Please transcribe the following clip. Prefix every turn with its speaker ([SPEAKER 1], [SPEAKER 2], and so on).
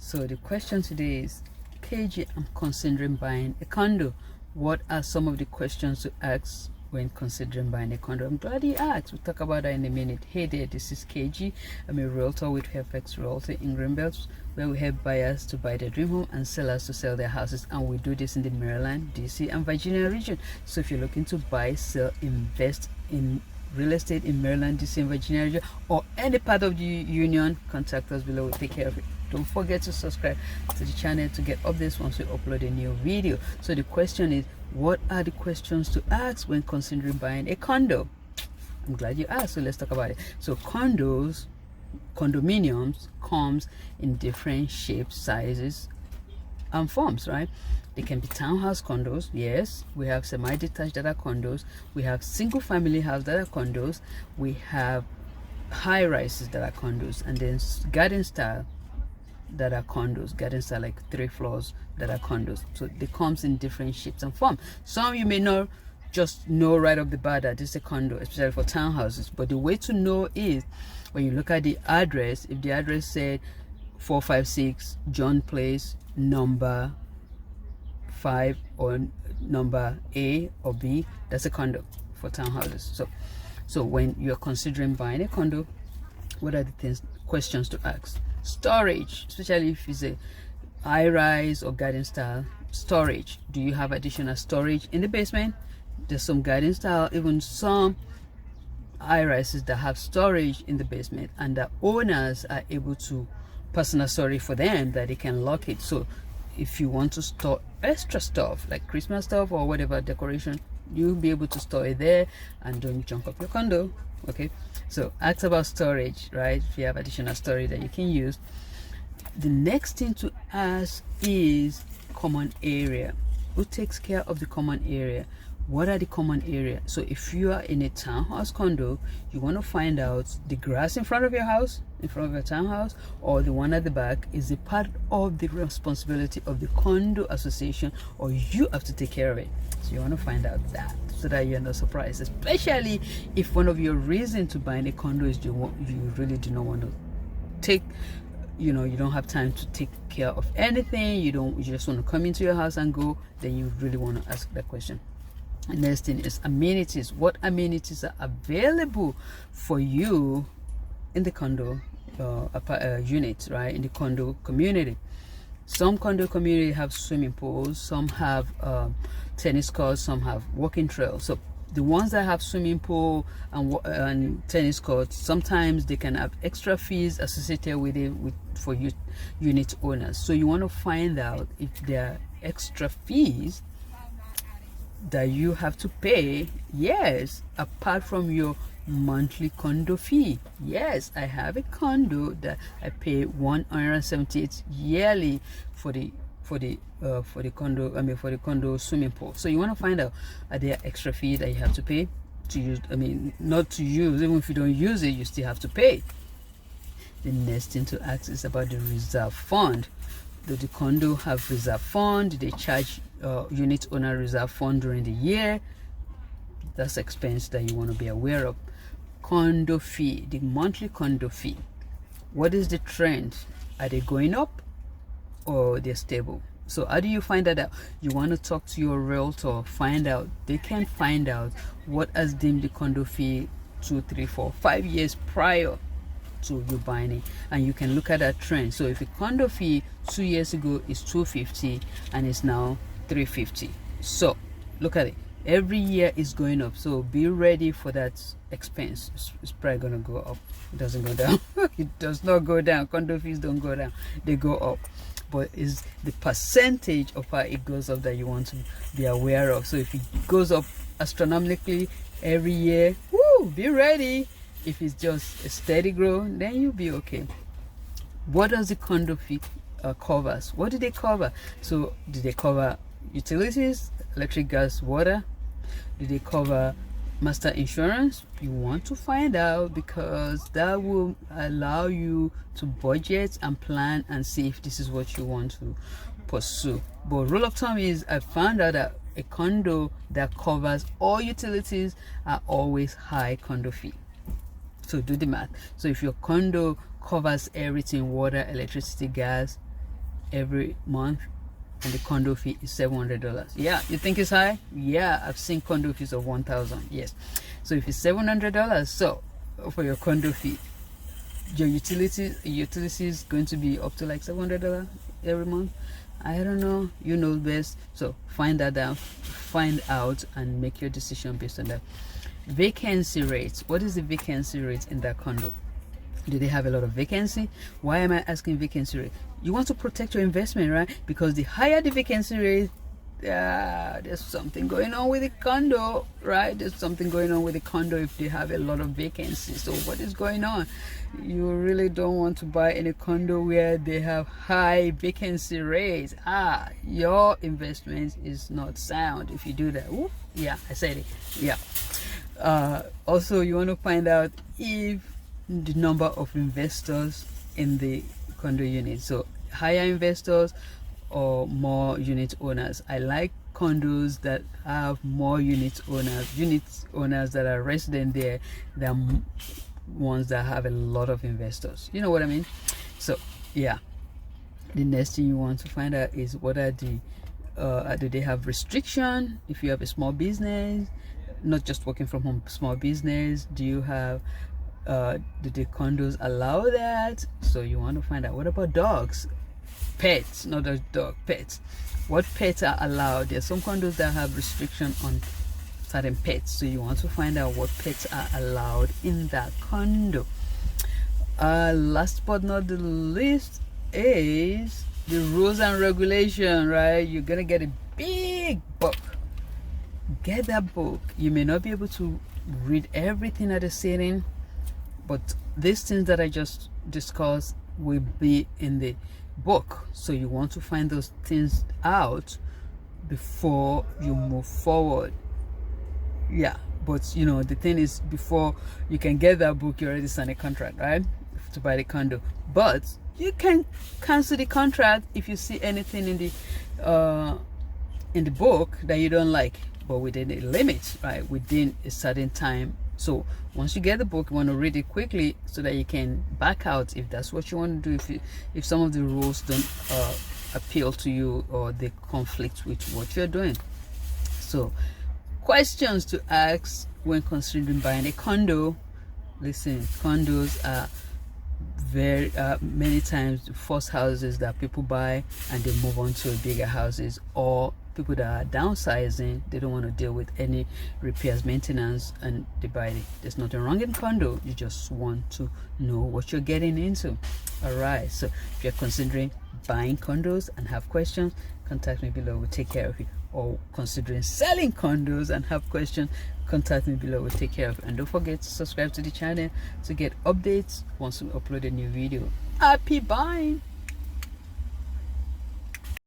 [SPEAKER 1] So the question today is, KG, I'm considering buying a condo. What are some of the questions to ask when considering buying a condo? I'm glad you asked. We'll talk about that in a minute. Hey there, this is KG. I'm a realtor with FX Realty in Greenbelt, where we help buyers to buy their dream home and sellers to sell their houses. And we do this in the Maryland, DC, and Virginia region. So if you're looking to buy, sell, invest in real estate in Maryland, DC, and Virginia region, or any part of the union, contact us below. We'll take care of it. Don't forget to subscribe to the channel to get updates once we upload a new video. So the question is, what are the questions to ask when considering buying a condo? I'm glad you asked, so let's talk about it. So condominiums comes in different shapes, sizes, and forms, right? They can be townhouse condos. Yes, we have semi-detached that are condos. We have single family house that are condos. We have high rises that are condos, and then garden style that are condos. Garden style, like 3 floors, that are condos. So they comes in different shapes and form. Some you may not just know right off the bat that this is a condo, especially for townhouses, but the way to know is when you look at the address. If the address said 456 John Place, number 5, or number A or B, that's a condo for townhouses. So when you're considering buying a condo, what are the questions to ask? Storage, especially if it's a high rise or garden style. Storage, do you have additional storage in the basement? There's some garden style, even some high rises that have storage in the basement, and the owners are able to personal storage for them that they can lock it. So if you want to store extra stuff like Christmas stuff or whatever decoration, you'll be able to store it there and don't junk up your condo. Okay, so ask about storage, right? If you have additional storage that you can use. The next thing to ask is common area. Who takes care of the common area? What are the common area? So if you are in a townhouse condo, you want to find out the grass in front of your house, in front of your townhouse, or the one at the back, is a part of the responsibility of the condo association, or you have to take care of it. So you want to find out that, so that you're not surprised, especially if one of your reasons to buying a condo is you really do not want to take, you don't have time to take care of anything, you just want to come into your house and go, then you really want to ask that question. And next thing is amenities. What amenities are available for you in the condo unit, right? In the condo community. Some condo community have swimming pools, some have tennis courts, some have walking trails. So the ones that have swimming pool and tennis courts, sometimes they can have extra fees associated with it for unit owners. So you want to find out if there are extra fees that you have to pay, yes, apart from your monthly condo fee. Yes, I have a condo that I pay $178 yearly for the condo swimming pool. So you want to find out, are there extra fees that you have to pay to use? Not to use, even if you don't use it, you still have to pay. The next thing to ask is about the reserve fund. Do the condo have reserve fund? Do they charge unit owner reserve fund during the year? That's expense that you want to be aware of. Condo fee, the monthly condo fee. What is the trend? Are they going up or they're stable? So how do you find that out? You want to talk to your realtor, find out. They can find out what has deemed the condo fee 2, 3, 4, 5 years prior to you buying it, and you can look at that trend. So if a condo fee 2 years ago is $250 and it's now $350, so look at it, every year is going up. So be ready for that expense. It's probably gonna go up. It doesn't go down. It does not go down. Condo fees don't go down, they go up. But it's the percentage of how it goes up that you want to be aware of. So if it goes up astronomically every year, woo, be ready. If it's just a steady growth, then you'll be okay. What does the condo fee covers? What do they cover? So do they cover utilities, electric, gas, water? Do they cover master insurance? You want to find out, because that will allow you to budget and plan and see if this is what you want to pursue. But rule of thumb is, I found out that a condo that covers all utilities are always high condo fee. So do the math. So if your condo covers everything, water, electricity, gas, every month, and the condo fee is $700. Yeah, you think it's high? Yeah, I've seen condo fees of $1,000. Yes, so if it's $700, so for your condo fee, your utilities is going to be up to like $700 every month. I don't know, you know best. So find that out, and make your decision based on that. Vacancy rates. What is the vacancy rate in that condo? Do they have a lot of vacancy? Why am I asking vacancy rate? You want to protect your investment, right? Because the higher the vacancy rate, there's something going on with the condo, right? There's something going on with the condo if they have a lot of vacancy. So what is going on? You really don't want to buy any condo where they have high vacancy rates. Your investment is not sound if you do that. Ooh, yeah, I said it. Yeah. Also, you want to find out if the number of investors in the condo unit, so higher investors or more unit owners. I like condos that have more unit owners that are resident there than ones that have a lot of investors. You know what I mean? So yeah, the next thing you want to find out is what are the do they have restriction if you have a small business, not just working from home, small business? Do you have do the condos allow that? So you want to find out. What about dogs, pets? Not a dog, pets. What pets are allowed? There are some condos that have restriction on certain pets, so you want to find out what pets are allowed in that condo. Last but not the least is the rules and regulation, right? You're gonna get a big book. Get that book. You may not be able to read everything at a sitting, but these things that I just discussed will be in the book. So you want to find those things out before you move forward. Yeah, but you know, the thing is, before you can get that book, you already signed a contract, right, to buy the condo. But you can cancel the contract if you see anything in the book that you don't like, but within a limit, right, within a certain time. So once you get the book, you want to read it quickly so that you can back out if that's what you want to do, if some of the rules don't appeal to you or they conflict with what you're doing. So questions to ask when considering buying a condo. Listen, condos are very many times the first houses that people buy, and they move on to bigger houses, or people that are downsizing, they don't want to deal with any repairs, maintenance, and they buy it. There's nothing wrong in condo, you just want to know what you're getting into. All right, so if you're considering buying condos and have questions, contact me below, we'll take care of you. Or considering selling condos and have questions, contact me below, we'll take care of it. And don't forget to subscribe to the channel to get updates once we upload a new video. Happy buying!